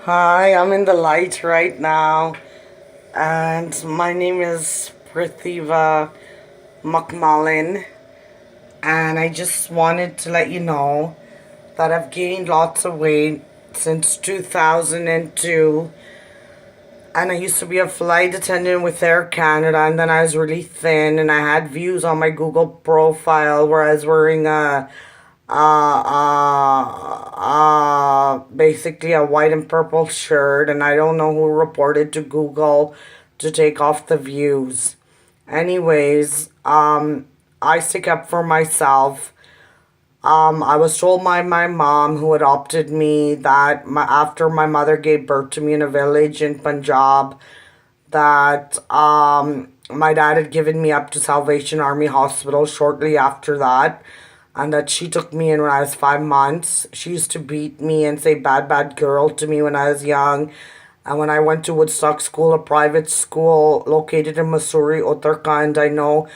Hi, I'm in the light right now, and my name is Pratibha Mcmullen, and I just wanted to let you know that I've gained lots of weight since 2002, and I used to be a flight attendant with Air Canada, and then I was really thin, and I had views on my Google profile where I was wearing basically a white and purple shirt, and I don't know who reported to Google to take off the views. Anyways, I stick up for myself. I was told by my mom, who adopted me, that after my mother gave birth to me in a village in Punjab, that my dad had given me up to Salvation Army Hospital shortly after that, and that she took me in when I was 5 months. She used to beat me and say bad, bad girl to me when I was young. And when I went to Woodstock School, a private school located in Missouri, Uttarakhand, I know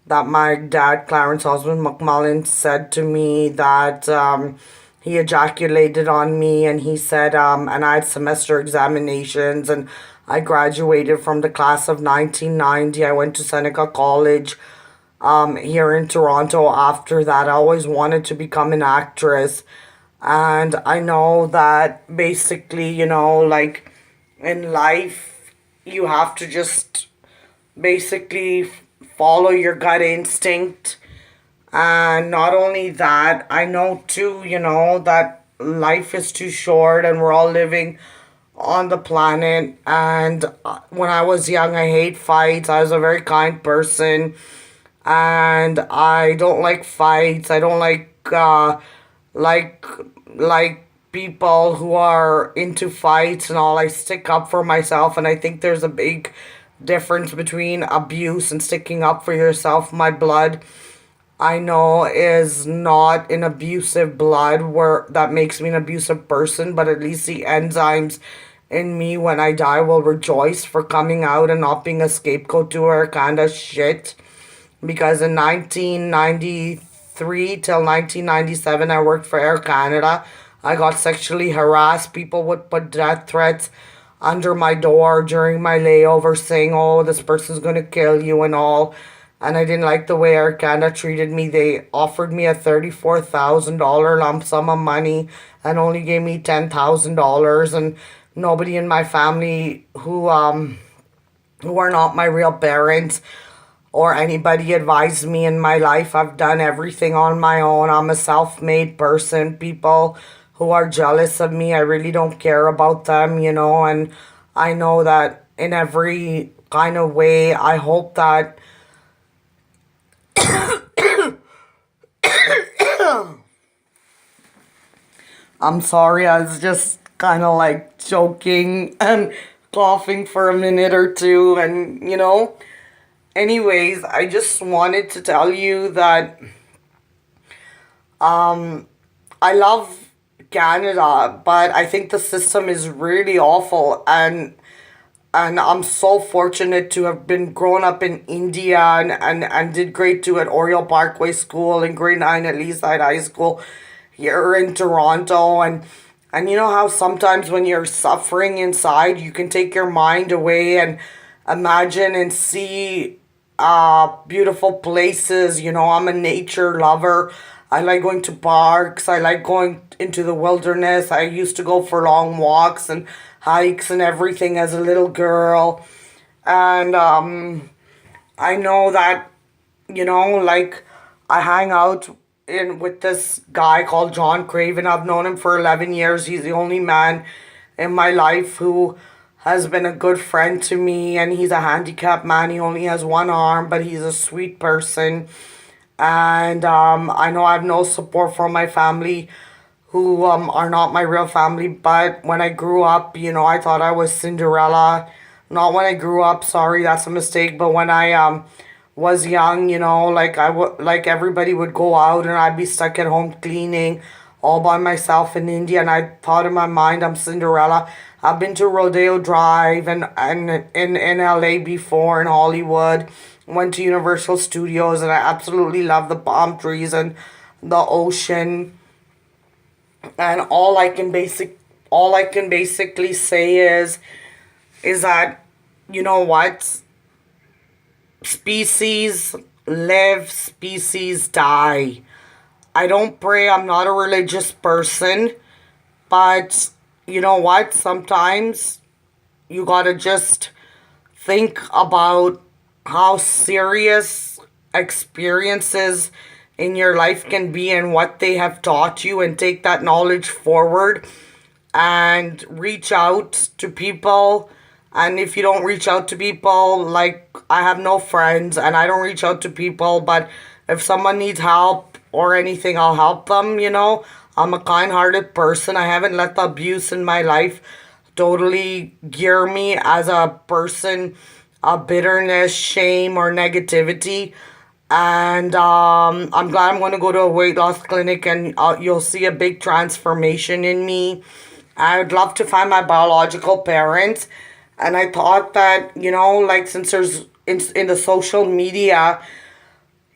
that my dad, Clarence Osmond McMullen, said to me that he ejaculated on me, and he said, and I had semester examinations, and I graduated from the class of 1990. I went to Seneca College here in Toronto after that. I always wanted to become an actress. And I know that basically, like in life, you have to just basically follow your gut instinct. And not only that, I know too, that life is too short and we're all living on the planet. And when I was young, I hate fights. I was a very kind person, and I don't like fights. I don't like like people who are into fights and all. I stick up for myself, and I think there's a big difference between abuse and sticking up for yourself. My blood, I know, is not an abusive blood where that makes me an abusive person, but at least the enzymes in me when I die will rejoice for coming out and not being a scapegoat to her kind of shit. Because in 1993 till 1997, I worked for Air Canada. I got sexually harassed. People would put death threats under my door during my layover, saying, oh, this person's going to kill you and all. And I didn't like the way Air Canada treated me. They offered me a $34,000 lump sum of money and only gave me $10,000. And nobody in my family who are not my real parents or anybody advised me in my life. I've done everything on my own. I'm a self-made person. People who are jealous of me, I really don't care about them, and I know that in every kind of way, I hope that I'm sorry, I was just kind of like joking and coughing for a minute or two, and anyways, I just wanted to tell you that I love Canada, but I think the system is really awful, and I'm so fortunate to have been grown up in India, and did grade 2 at Oriole Parkway School and grade 9 at Leaside High School here in Toronto, and you know how sometimes when you're suffering inside, you can take your mind away and imagine and see beautiful places. I'm a nature lover. I like going to parks. I like going into the wilderness. I used to go for long walks and hikes and everything as a little girl. And I know that, like I hang out in with this guy called John Craven. I've known him for 11 years. He's the only man in my life who has been a good friend to me, and he's a handicapped man. He only has one arm, but he's a sweet person. And I know I have no support from my family, who are not my real family. But when I grew up, I thought I was Cinderella. Not when I grew up, sorry, that's a mistake. But when I was young, like like everybody would go out, and I'd be stuck at home cleaning all by myself in India, and I thought in my mind I'm Cinderella. I've been to Rodeo Drive and in LA before, in Hollywood. Went to Universal Studios, and I absolutely love the palm trees and the ocean. And all I can all I can basically say is that, you know what? Species live, species die. I don't pray, I'm not a religious person, but you know what? Sometimes you gotta just think about how serious experiences in your life can be and what they have taught you, and take that knowledge forward and reach out to people. And if you don't reach out to people, like, I have no friends and I don't reach out to people, but if someone needs help or anything, I'll help them. I'm a kind hearted person. I haven't let the abuse in my life totally gear me as a person of bitterness, shame, or negativity. And I'm glad I'm going to go to a weight loss clinic, and you'll see a big transformation in me. I would love to find my biological parents. And I thought that, like, since there's in the social media,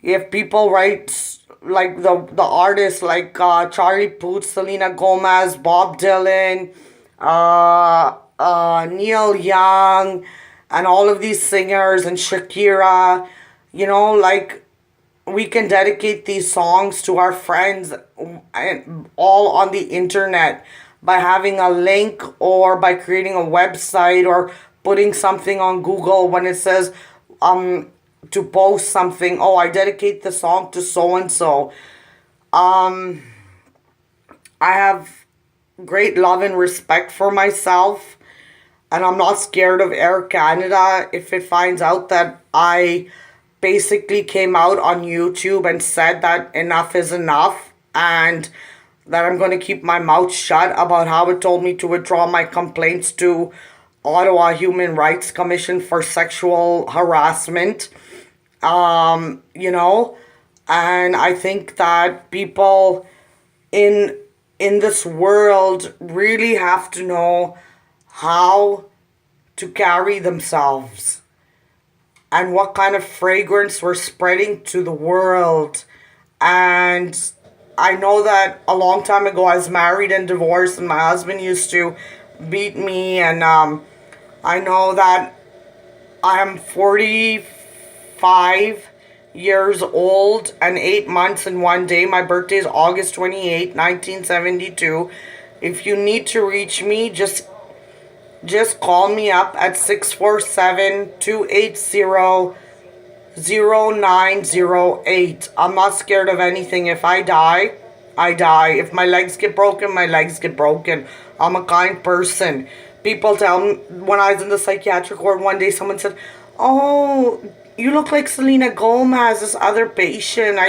if people write, like, the artists like Charlie Puth, Selena Gomez, Bob Dylan, Neil Young, and all of these singers, and Shakira, like, we can dedicate these songs to our friends, and all on the internet, by having a link, or by creating a website, or putting something on Google when it says to post something. Oh, I dedicate the song to so and so. I have great love and respect for myself, and I'm not scared of Air Canada if it finds out that I basically came out on YouTube and said that enough is enough, and that I'm going to keep my mouth shut about how it told me to withdraw my complaints to Ottawa Human Rights Commission for sexual harassment. You know, and I think that people in in this world really have to know how to carry themselves, and what kind of fragrance we're spreading to the world. And I know that a long time ago I was married and divorced, and my husband used to beat me. And I know that I am 45 years old and 8 months and 1 day. My birthday is August 28th, 1972. If you need to reach me, just call me up at 647-280-0908. I'm not scared of anything. If I die, I die. If my legs get broken, my legs get broken. I'm a kind person. People tell me, when I was in the psychiatric ward one day, someone said, "Oh, you look like Selena Gomez, this other patient."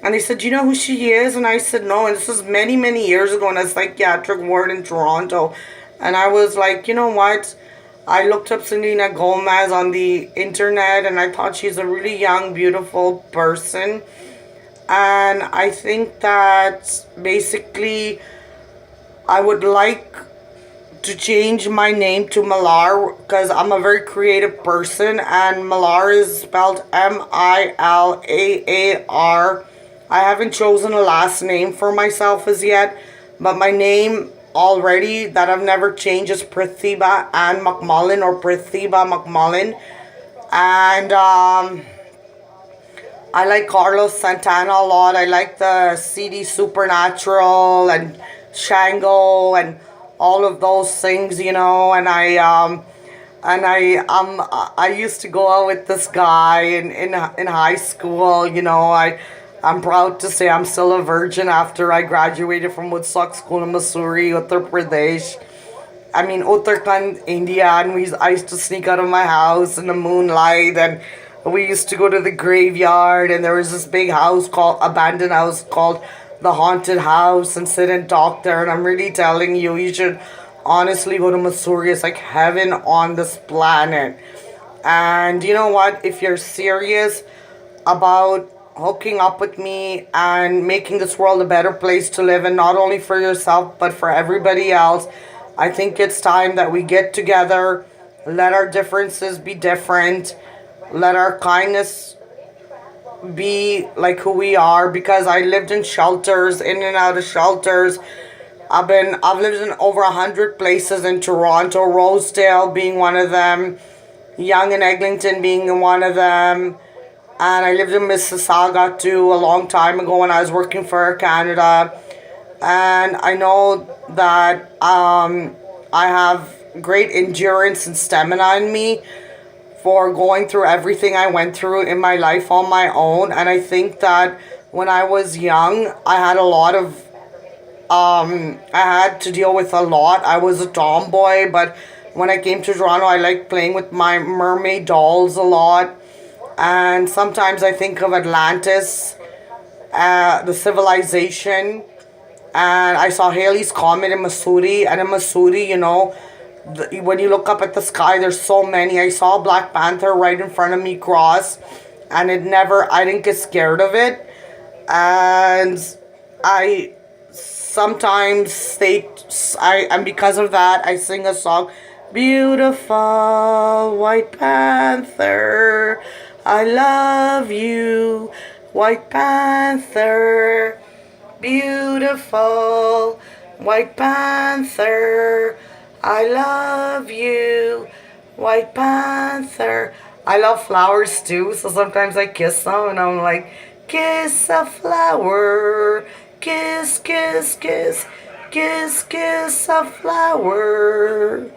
And they said, "Do you know who she is?" And I said, "No." And this was many, many years ago in a psychiatric ward in Toronto. And I was like, you know what? I looked up Selena Gomez on the internet, and I thought she's a really young, beautiful person. And I think that basically I would like to change my name to Millar, because I'm a very creative person, and Millar is spelled Milaar. I haven't chosen a last name for myself as yet, but my name already that I've never changed is Pratibha Mcmullen, or Pratibha Mcmullen. And I like Carlos Santana a lot. I like the CD Supernatural and Shango and all of those things, and I used to go out with this guy in high school. I'm proud to say I'm still a virgin after I graduated from Woodstock School in Missouri, Uttar Pradesh. Uttarakhand, India. And I used to sneak out of my house in the moonlight, and we used to go to the graveyard, and there was this big house abandoned house called the Haunted House, and sit and talk there. And I'm really telling you, you should honestly go to Missouri. It's like heaven on this planet. And you know what? If you're serious about hooking up with me and making this world a better place to live in, not only for yourself but for everybody else, I think it's time that we get together, let our differences be different, let our kindness be like who we are. Because I lived in shelters, in and out of shelters, I've lived in over 100 places in Toronto, Rosedale being one of them, Yonge and Eglinton being one of them. And I lived in Mississauga too a long time ago when I was working for Air Canada. And I know that I have great endurance and stamina in me for going through everything I went through in my life on my own. And I think that when I was young, I had a lot of I had to deal with a lot. I was a tomboy, but when I came to Toronto, I liked playing with my mermaid dolls a lot. And sometimes I think of Atlantis, the civilization. And I saw Halley's Comet in Missouri. And in Missouri, when you look up at the sky, there's so many. I saw a Black Panther right in front of me cross. And I didn't get scared of it. And I sometimes and because of that, I sing a song, Beautiful White Panther, I love you, White Panther, beautiful White Panther, I love you, White Panther. I love flowers too, so sometimes I kiss them and I'm like, kiss a flower, kiss, kiss, kiss, kiss, kiss a flower.